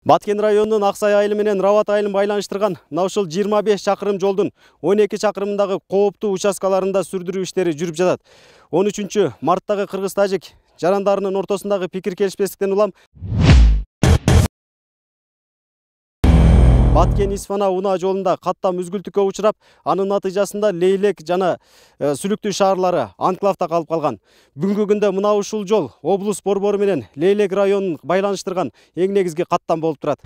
Баткен районунун Аксай айылы менен Рабат айылын байланыштырган мына ушул 25 чакырым жолдун 12 чакырымындагы кооптуу участкаларында сүрдүрүү иштери жүрүп жатат. 13 марттагы кыргыз-тажик жарандарынын ортосундагы пикир келишпестиктен улам Баткен-Исфана унаа жолунда каттам үзгүлтүккө учурап, анын натыйжасында Лейлек жана Сүлүктүү шаарлары анклавда калып калган. Бүгүнкү күндө мына ушул жол облус борбору менен Лейлек районун байланыштырган эң негизги каттам болуп турат.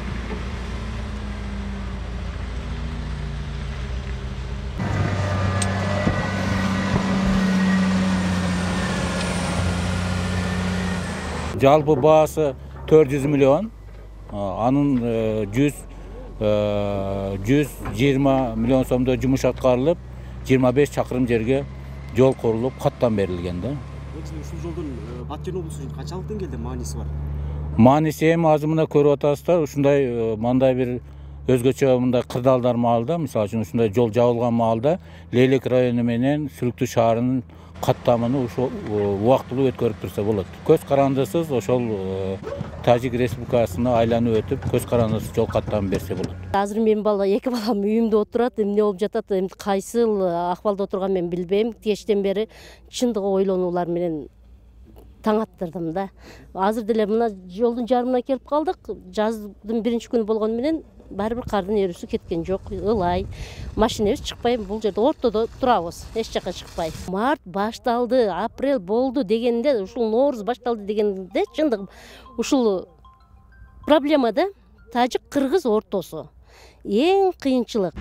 Жалпы баасы 400 миллион, анын 120 миллион сомдо жумуш аткарылып, 25 чакырым жерге жол курулуп, каттам берилген да. Ушул жолдун Баткен облусу үчүн канчалык деңгээлде мааниси бар? Мааниси эми азымына көрүп атасыздар, ушундай мындай бир өзгөчө мындай кырдаалдар маалда, мисалы үчүн ушундай жол жабылган маалда Лейлек району менен Сүлүктүү шаарынын каттамыны ушул убактылуу өткөрүп турса болот. Көз карандысыз ошол Тажик Республикасына айланып өтүп, көз карандысыз жол каттамын берсе болот. Азыр менин эки балам үйүмдө отурат, эмне болуп жатат, эми кайсыл акыбалда отурганын мен билбейм. Кечтен бери чындыгы ойлонуулар менен таң аттырдым да. Азыр деле мына жолдун жарымына келип калдык. Жаздын биринчи күнү болгону менен баары бир кардын эрүүсү кеткен жок. Ылай. Машинебиз чыкпай, бул жерде ортодо турабыз, эч жака чыкпай. Март башталды, апрель болду дегенде, ушул нооруз башталды дегенде чындыгы ушул проблема да тажик-кыргыз ортосу. Эң кыйынчылык.